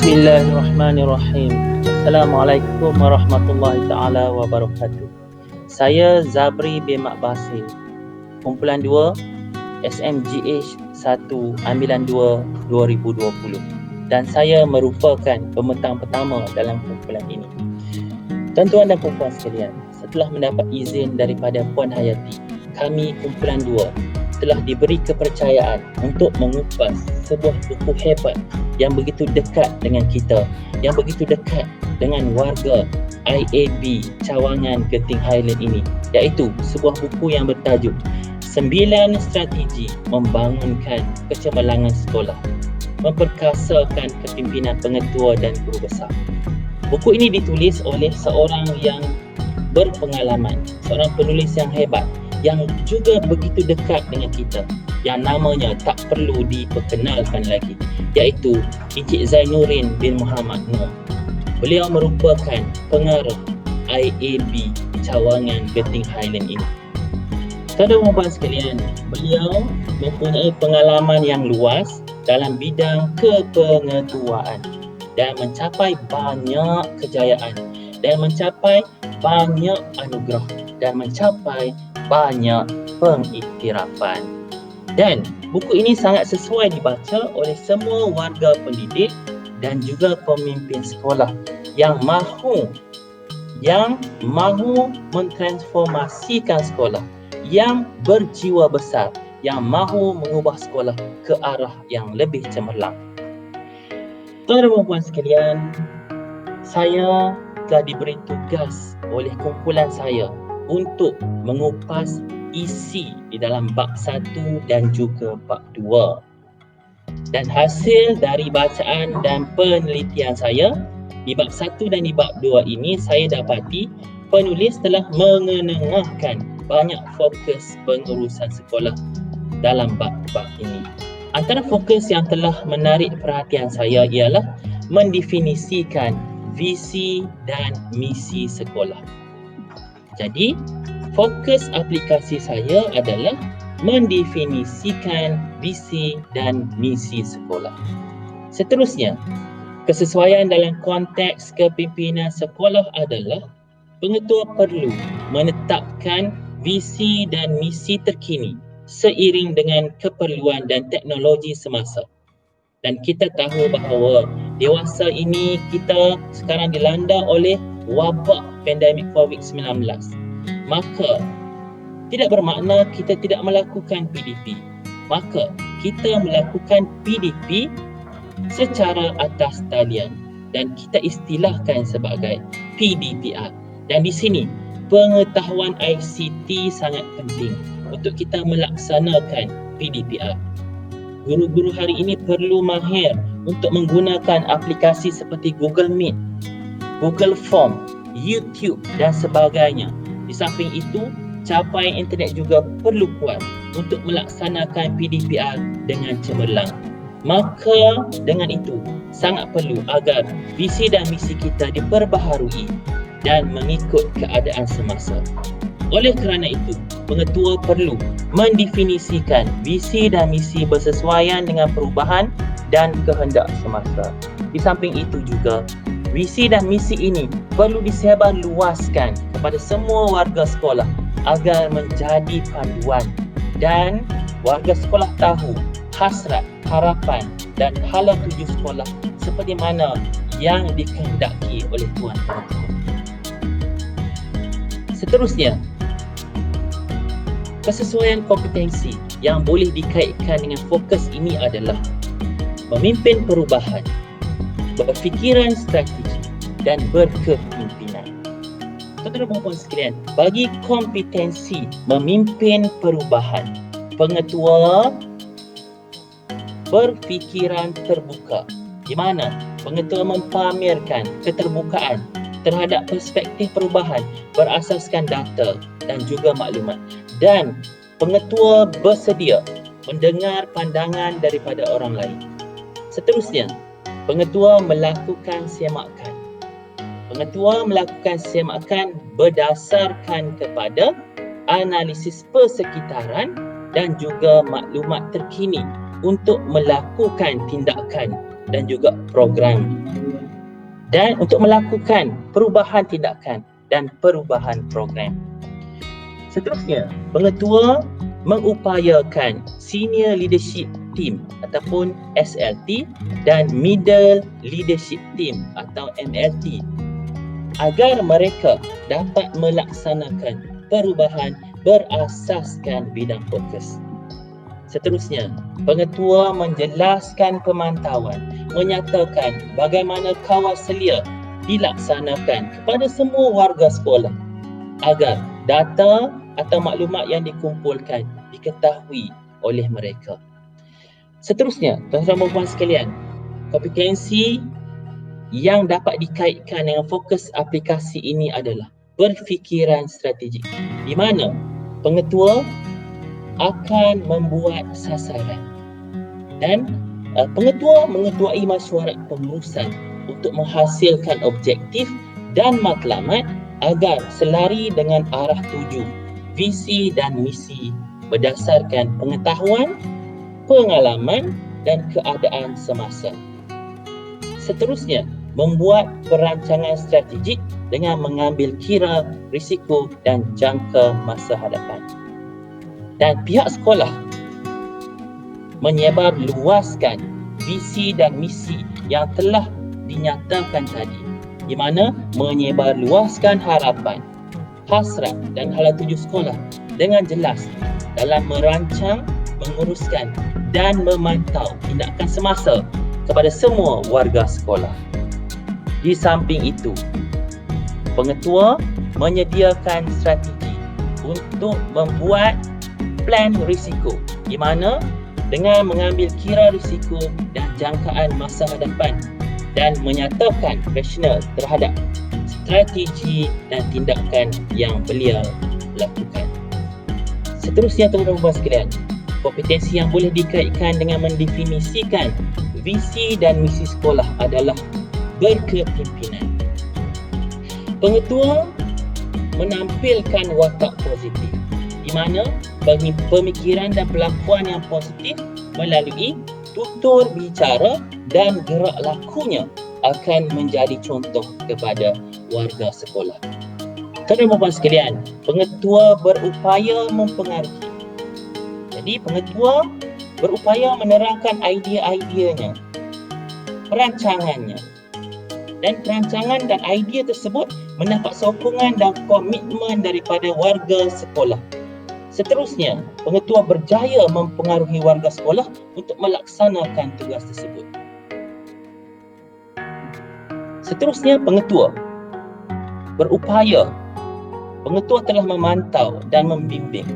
Bismillahirrahmanirrahim. Assalamualaikum warahmatullahi taala wabarakatuh. Saya Zabri bin Mak Basil, kumpulan 2 SMGH 1 ambilan 2 2020, dan saya merupakan pembentang pertama dalam kumpulan ini. Tuan-tuan dan puan-puan sekalian, setelah mendapat izin daripada Puan Hayati, kami kumpulan 2 telah diberi kepercayaan untuk mengupas sebuah buku hebat yang begitu dekat dengan kita, yang begitu dekat dengan warga IAB Cawangan Genting Highland ini, iaitu sebuah buku yang bertajuk 9 Strategi Membangunkan Kecemerlangan Sekolah, memperkasakan kepimpinan pengetua dan guru besar. Buku ini ditulis oleh seorang yang berpengalaman, seorang penulis yang hebat, yang juga begitu dekat dengan kita, yang namanya tak perlu diperkenalkan lagi, iaitu Encik Zainuddin bin Muhammad Noor. Beliau merupakan pengarah IAB Cawangan Genting Highland ini. Tuan-tuan dan puan sekalian, beliau mempunyai pengalaman yang luas dalam bidang kepengetuaan dan mencapai banyak kejayaan, dan mencapai banyak anugerah, dan mencapai banyak pengiktirafan. Dan buku ini sangat sesuai dibaca oleh semua warga pendidik dan juga pemimpin sekolah yang mahu mentransformasikan sekolah, yang berjiwa besar, yang mahu mengubah sekolah ke arah yang lebih cemerlang. Tuan-tuan dan puan sekalian, saya telah diberi tugas oleh kumpulan saya untuk mengupas isi di dalam bab 1 dan juga bab 2. Dan hasil dari bacaan dan penelitian saya di bab 1 dan di bab 2 ini, saya dapati penulis telah mengenengahkan banyak fokus pengurusan sekolah dalam bab-bab ini. Antara fokus yang telah menarik perhatian saya ialah mendefinisikan visi dan misi sekolah. Jadi, fokus aplikasi saya adalah mendefinisikan visi dan misi sekolah. Seterusnya, kesesuaian dalam konteks kepimpinan sekolah adalah pengetua perlu menetapkan visi dan misi terkini seiring dengan keperluan dan teknologi semasa. Dan kita tahu bahawa dewasa ini kita sekarang dilanda oleh wabak pandemik COVID-19. Maka tidak bermakna kita tidak melakukan PDP. Maka kita melakukan PDP secara atas talian dan kita istilahkan sebagai PDPR. Dan di sini pengetahuan ICT sangat penting untuk kita melaksanakan PDPR. Guru-guru hari ini perlu mahir untuk menggunakan aplikasi seperti Google Meet, Google Form, YouTube dan sebagainya. Di samping itu, capaian internet juga perlu kuat untuk melaksanakan PDPR dengan cemerlang. Maka dengan itu, sangat perlu agar visi dan misi kita diperbaharui dan mengikut keadaan semasa. Oleh kerana itu, pengetua perlu mendefinisikan visi dan misi bersesuaian dengan perubahan dan kehendak semasa. Di samping itu juga, visi dan misi ini perlu disebarluaskan kepada semua warga sekolah agar menjadi panduan dan warga sekolah tahu hasrat, harapan dan hala tuju sekolah seperti mana yang dikehendaki oleh Tuan Pengetua. Seterusnya, kesesuaian kompetensi yang boleh dikaitkan dengan fokus ini adalah memimpin perubahan, berfikiran strategi dan berkepimpinan. Tuan-tuan dan puan sekalian, bagi kompetensi memimpin perubahan, pengetua berfikiran terbuka, di mana pengetua mempamerkan keterbukaan terhadap perspektif perubahan berasaskan data dan juga maklumat, dan pengetua bersedia mendengar pandangan daripada orang lain. Seterusnya, pengetua melakukan semakan. Pengetua melakukan semakan berdasarkan kepada analisis persekitaran dan juga maklumat terkini untuk melakukan tindakan dan juga program, dan untuk melakukan perubahan tindakan dan perubahan program. Seterusnya, pengetua mengupayakan senior leadership team ataupun SLT dan middle leadership team atau MLT agar mereka dapat melaksanakan perubahan berasaskan bidang fokus. Seterusnya, pengetua menjelaskan pemantauan, menyatakan bagaimana kawal selia dilaksanakan kepada semua warga sekolah agar data atau maklumat yang dikumpulkan diketahui oleh mereka. Seterusnya, tuan-tuan dan puan sekalian, kompetensi yang dapat dikaitkan dengan fokus aplikasi ini adalah berfikiran strategik, di mana pengetua akan membuat sasaran dan pengetua mengetuai mesyuarat pengurusan untuk menghasilkan objektif dan matlamat agar selari dengan arah tuju, visi dan misi berdasarkan pengetahuan, pengalaman dan keadaan semasa. Seterusnya, membuat perancangan strategik dengan mengambil kira risiko dan jangka masa hadapan. Dan pihak sekolah menyebar luaskan visi dan misi yang telah dinyatakan tadi, di mana menyebar luaskan harapan, hasrat dan hala tuju sekolah dengan jelas dalam merancang, menguruskan dan memantau tindakan semasa kepada semua warga sekolah. Di samping itu, pengetua menyediakan strategi untuk membuat plan risiko, di mana dengan mengambil kira risiko dan jangkaan masa hadapan dan menyatakan rasional terhadap strategi dan tindakan yang beliau lakukan. Seterusnya, tuan-tuan dan puan sekalian, kompetensi yang boleh dikaitkan dengan mendefinisikan visi dan misi sekolah adalah berkepimpinan. Pengetua menampilkan watak positif, di mana bagi pemikiran dan pelakuan yang positif melalui tutur bicara dan gerak lakunya akan menjadi contoh kepada warga sekolah. Tuan-tuan dan puan sekalian, pengetua berupaya mempengaruhi. Jadi pengetua berupaya menerangkan idea-ideanya, perancangannya, dan perancangan dan idea tersebut mendapat sokongan dan komitmen daripada warga sekolah. Seterusnya, pengetua berjaya mempengaruhi warga sekolah untuk melaksanakan tugas tersebut. Seterusnya, pengetua berupaya. Pengetua telah memantau dan membimbing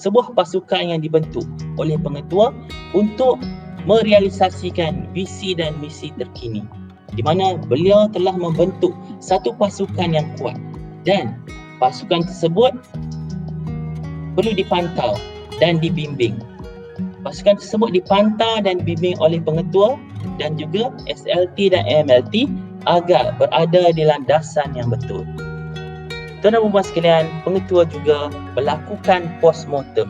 sebuah pasukan yang dibentuk oleh pengetua untuk merealisasikan visi dan misi terkini, di mana beliau telah membentuk satu pasukan yang kuat dan pasukan tersebut perlu dipantau dan dibimbing. Pasukan tersebut dipantau dan dibimbing oleh pengetua dan juga SLT dan MLT agar berada di landasan yang betul. Tuan-tuan dan puan sekalian, pengetua juga melakukan postmortem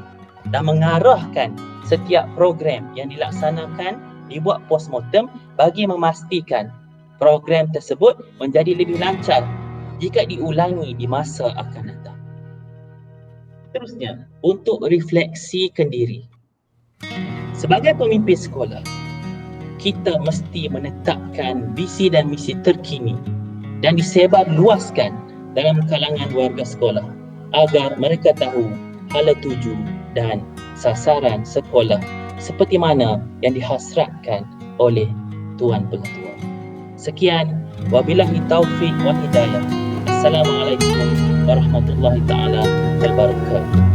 dan mengarahkan setiap program yang dilaksanakan dibuat postmortem bagi memastikan program tersebut menjadi lebih lancar jika diulangi di masa akan datang. Seterusnya, untuk refleksikan diri. Sebagai pemimpin sekolah, kita mesti menetapkan visi dan misi terkini dan disebar luaskan dalam kalangan warga sekolah agar mereka tahu hala tuju dan sasaran sekolah seperti mana yang dihasratkan oleh Tuan Pengetua. Sekian, wabillahi taufiq wal hidayah. Assalamualaikum warahmatullahi taala wabarakatuh.